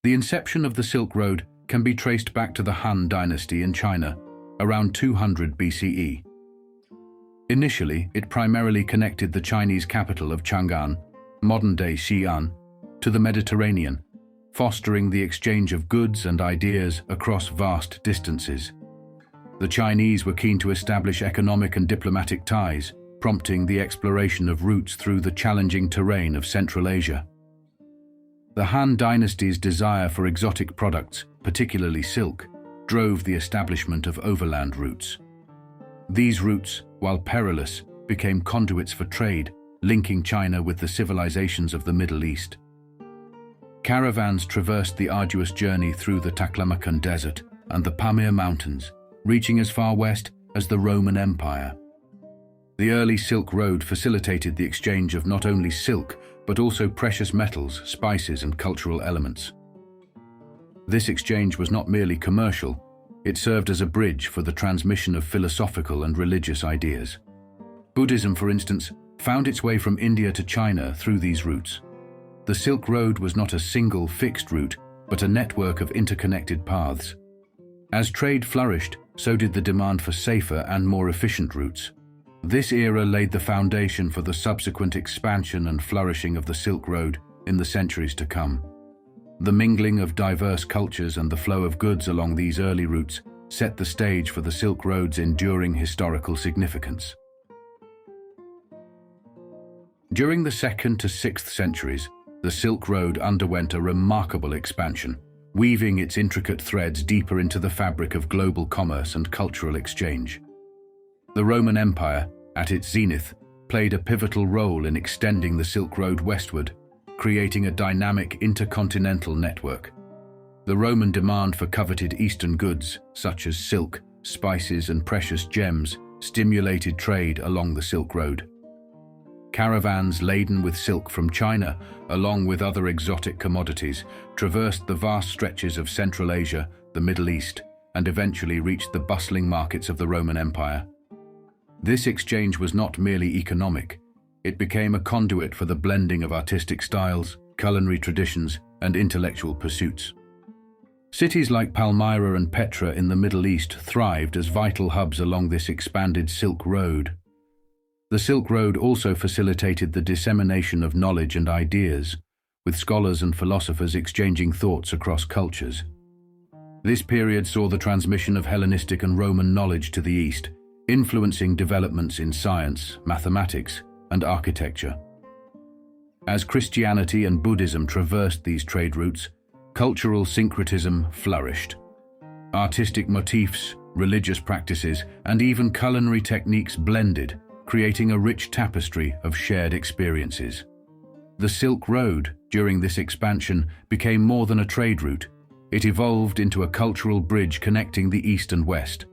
The inception of the Silk Road can be traced back to the Han Dynasty in China, around 200 BCE. Initially, it primarily connected the Chinese capital of Chang'an, modern-day Xi'an, to the Mediterranean, fostering the exchange of goods and ideas across vast distances. The Chinese were keen to establish economic and diplomatic ties, prompting the exploration of routes through the challenging terrain of Central Asia. The Han Dynasty's desire for exotic products, particularly silk, drove the establishment of overland routes. These routes, while perilous, became conduits for trade, linking China with the civilizations of the Middle East. Caravans traversed the arduous journey through the Taklamakan Desert and the Pamir Mountains, reaching as far west as the Roman Empire. The early Silk Road facilitated the exchange of not only silk, but also precious metals, spices, and cultural elements. This exchange was not merely commercial, it served as a bridge for the transmission of philosophical and religious ideas. Buddhism, for instance, found its way from India to China through these routes. The Silk Road was not a single fixed route, but a network of interconnected paths. As trade flourished, so did the demand for safer and more efficient routes. This era laid the foundation for the subsequent expansion and flourishing of the Silk Road in the centuries to come. The mingling of diverse cultures and the flow of goods along these early routes set the stage for the Silk Road's enduring historical significance. During the 2nd to 6th centuries, the Silk Road underwent a remarkable expansion, weaving its intricate threads deeper into the fabric of global commerce and cultural exchange. The Roman Empire, at its zenith, played a pivotal role in extending the Silk Road westward, creating a dynamic intercontinental network. The Roman demand for coveted Eastern goods, such as silk, spices, and precious gems, stimulated trade along the Silk Road. Caravans laden with silk from China, along with other exotic commodities, traversed the vast stretches of Central Asia, the Middle East, and eventually reached the bustling markets of the Roman Empire. This exchange was not merely economic. It became a conduit for the blending of artistic styles, culinary traditions, and intellectual pursuits. Cities like Palmyra and Petra in the Middle East thrived as vital hubs along this expanded Silk Road. The Silk Road also facilitated the dissemination of knowledge and ideas, with scholars and philosophers exchanging thoughts across cultures. This period saw the transmission of Hellenistic and Roman knowledge to the East, influencing developments in science, mathematics, and architecture. As Christianity and Buddhism traversed these trade routes, cultural syncretism flourished. Artistic motifs, religious practices, and even culinary techniques blended, creating a rich tapestry of shared experiences. The Silk Road, during this expansion, became more than a trade route. It evolved into a cultural bridge connecting the East and West.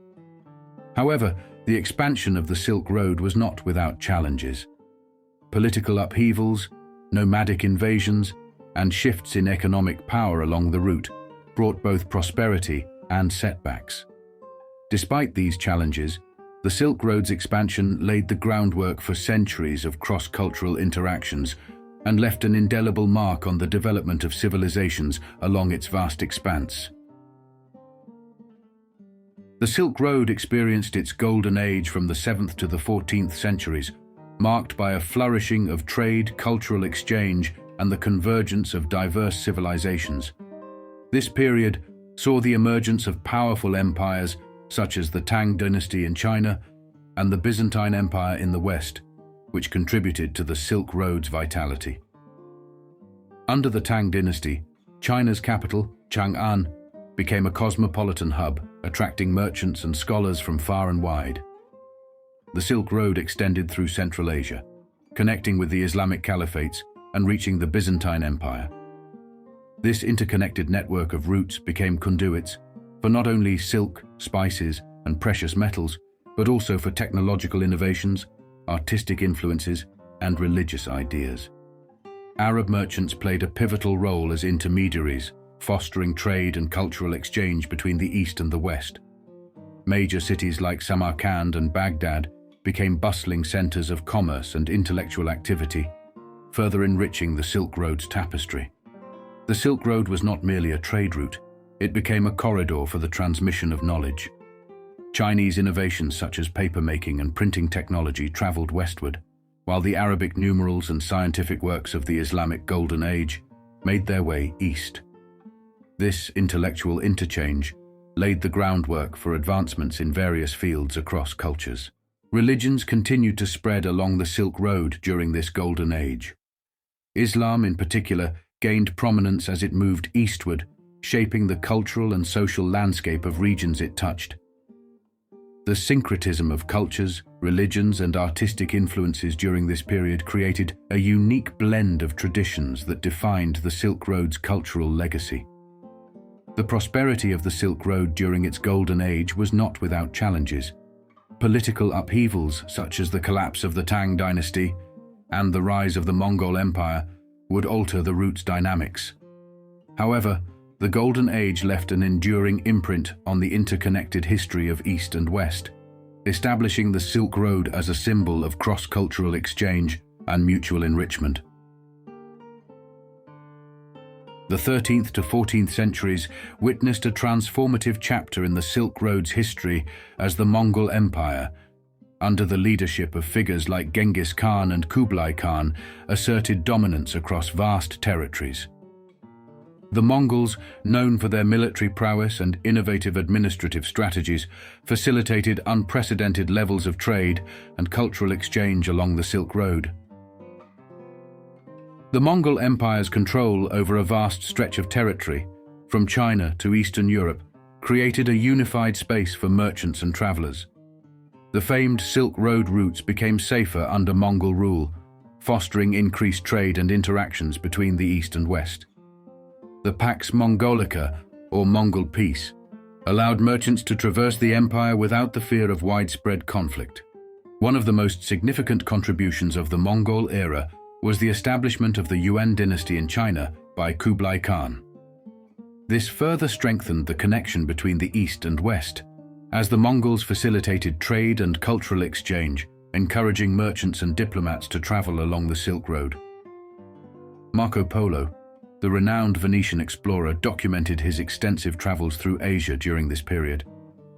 However, the expansion of the Silk Road was not without challenges. Political upheavals, nomadic invasions, and shifts in economic power along the route brought both prosperity and setbacks. Despite these challenges, the Silk Road's expansion laid the groundwork for centuries of cross-cultural interactions and left an indelible mark on the development of civilizations along its vast expanse. The Silk Road experienced its golden age from the 7th to the 14th centuries, marked by a flourishing of trade, cultural exchange, and the convergence of diverse civilizations. This period saw the emergence of powerful empires such as the Tang dynasty in China and the Byzantine Empire in the West, which contributed to the Silk Road's vitality. Under the Tang dynasty, China's capital, Chang'an, became a cosmopolitan hub, attracting merchants and scholars from far and wide. The Silk Road extended through Central Asia, connecting with the Islamic caliphates and reaching the Byzantine Empire. This interconnected network of routes became conduits for not only silk, spices, and precious metals, but also for technological innovations, artistic influences, and religious ideas. Arab merchants played a pivotal role as intermediaries, fostering trade and cultural exchange between the East and the West. Major cities like Samarkand and Baghdad became bustling centers of commerce and intellectual activity, further enriching the Silk Road's tapestry. The Silk Road was not merely a trade route, it became a corridor for the transmission of knowledge. Chinese innovations such as papermaking and printing technology traveled westward, while the Arabic numerals and scientific works of the Islamic Golden Age made their way east. This intellectual interchange laid the groundwork for advancements in various fields across cultures. Religions continued to spread along the Silk Road during this Golden Age. Islam, in particular, gained prominence as it moved eastward, shaping the cultural and social landscape of regions it touched. The syncretism of cultures, religions, and artistic influences during this period created a unique blend of traditions that defined the Silk Road's cultural legacy. The prosperity of the Silk Road during its Golden Age was not without challenges. Political upheavals, such as the collapse of the Tang dynasty and the rise of the Mongol Empire, would alter the route's dynamics. However, the Golden Age left an enduring imprint on the interconnected history of East and West, establishing the Silk Road as a symbol of cross-cultural exchange and mutual enrichment. The 13th to 14th centuries witnessed a transformative chapter in the Silk Road's history as the Mongol Empire, under the leadership of figures like Genghis Khan and Kublai Khan, asserted dominance across vast territories. The Mongols, known for their military prowess and innovative administrative strategies, facilitated unprecedented levels of trade and cultural exchange along the Silk Road. The Mongol Empire's control over a vast stretch of territory, from China to Eastern Europe, created a unified space for merchants and travelers. The famed Silk Road routes became safer under Mongol rule, fostering increased trade and interactions between the East and West. The Pax Mongolica, or Mongol Peace, allowed merchants to traverse the empire without the fear of widespread conflict. One of the most significant contributions of the Mongol era was the establishment of the Yuan dynasty in China by Kublai Khan. This further strengthened the connection between the East and West, as the Mongols facilitated trade and cultural exchange, encouraging merchants and diplomats to travel along the Silk Road. Marco Polo, the renowned Venetian explorer, documented his extensive travels through Asia during this period,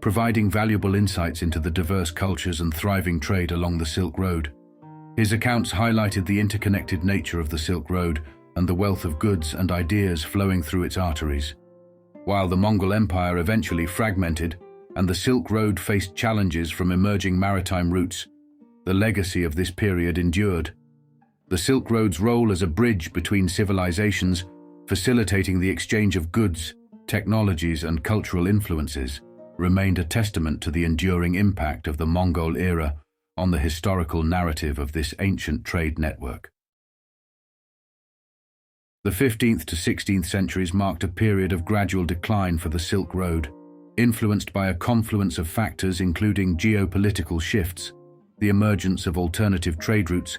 providing valuable insights into the diverse cultures and thriving trade along the Silk Road. His accounts highlighted the interconnected nature of the Silk Road and the wealth of goods and ideas flowing through its arteries. While the Mongol Empire eventually fragmented and the Silk Road faced challenges from emerging maritime routes, the legacy of this period endured. The Silk Road's role as a bridge between civilizations, facilitating the exchange of goods, technologies, and cultural influences, remained a testament to the enduring impact of the Mongol era on the historical narrative of this ancient trade network. The 15th to 16th centuries marked a period of gradual decline for the Silk Road, influenced by a confluence of factors including geopolitical shifts, the emergence of alternative trade routes,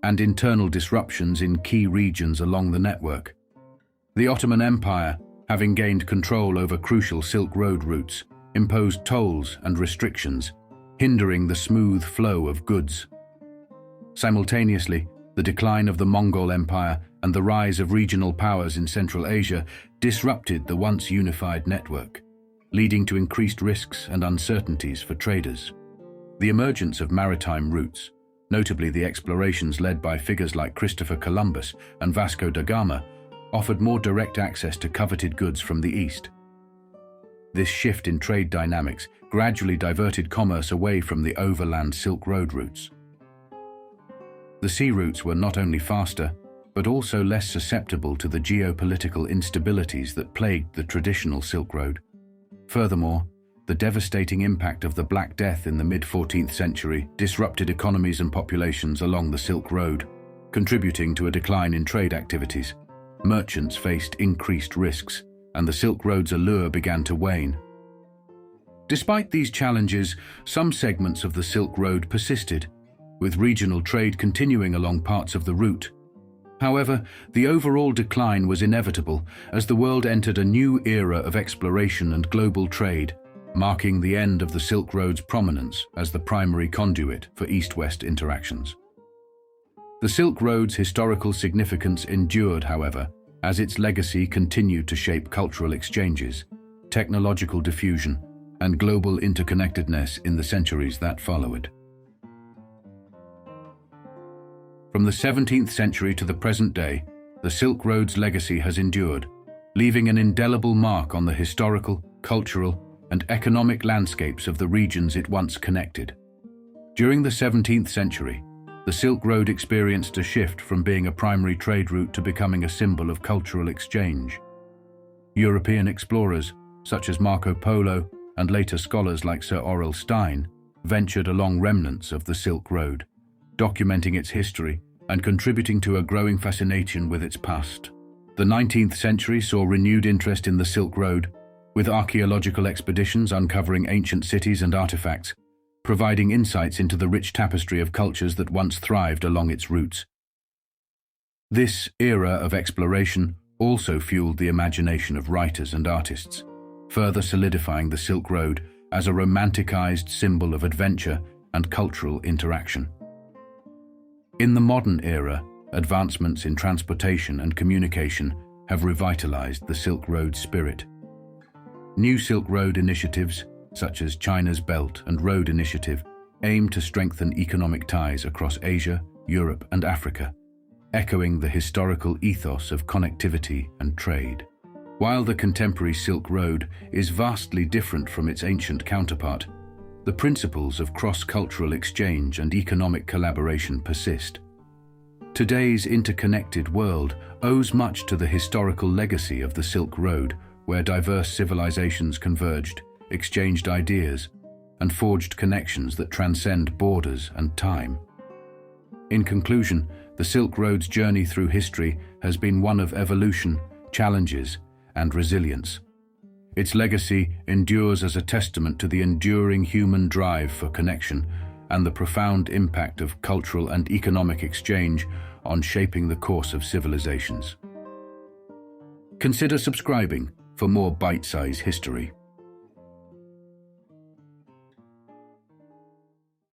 and internal disruptions in key regions along the network. The Ottoman Empire, having gained control over crucial Silk Road routes, imposed tolls and restrictions, hindering the smooth flow of goods. Simultaneously, the decline of the Mongol Empire and the rise of regional powers in Central Asia disrupted the once unified network, leading to increased risks and uncertainties for traders. The emergence of maritime routes, notably the explorations led by figures like Christopher Columbus and Vasco da Gama, offered more direct access to coveted goods from the east. This shift in trade dynamics gradually diverted commerce away from the overland Silk Road routes. The sea routes were not only faster, but also less susceptible to the geopolitical instabilities that plagued the traditional Silk Road. Furthermore, the devastating impact of the Black Death in the mid-14th century disrupted economies and populations along the Silk Road, contributing to a decline in trade activities. Merchants faced increased risks, and the Silk Road's allure began to wane. Despite these challenges, some segments of the Silk Road persisted, with regional trade continuing along parts of the route. However, the overall decline was inevitable as the world entered a new era of exploration and global trade, marking the end of the Silk Road's prominence as the primary conduit for East-West interactions. The Silk Road's historical significance endured, however, as its legacy continued to shape cultural exchanges, technological diffusion, and global interconnectedness in the centuries that followed. From the 17th century to the present day, the Silk Road's legacy has endured, leaving an indelible mark on the historical, cultural, and economic landscapes of the regions it once connected. During the 17th century, the Silk Road experienced a shift from being a primary trade route to becoming a symbol of cultural exchange. European explorers, such as Marco Polo, and later scholars like Sir Aurel Stein, ventured along remnants of the Silk Road, documenting its history and contributing to a growing fascination with its past. The 19th century saw renewed interest in the Silk Road, with archaeological expeditions uncovering ancient cities and artifacts, providing insights into the rich tapestry of cultures that once thrived along its routes. This era of exploration also fueled the imagination of writers and artists, further solidifying the Silk Road as a romanticized symbol of adventure and cultural interaction. In the modern era, advancements in transportation and communication have revitalized the Silk Road spirit. New Silk Road initiatives, such as China's Belt and Road Initiative, aim to strengthen economic ties across Asia, Europe, and Africa, echoing the historical ethos of connectivity and trade. While the contemporary Silk Road is vastly different from its ancient counterpart, the principles of cross-cultural exchange and economic collaboration persist. Today's interconnected world owes much to the historical legacy of the Silk Road, where diverse civilizations converged, exchanged ideas, and forged connections that transcend borders and time. In conclusion, the Silk Road's journey through history has been one of evolution, challenges, and resilience. Its legacy endures as a testament to the enduring human drive for connection and the profound impact of cultural and economic exchange on shaping the course of civilizations. Consider subscribing for more bite-sized history.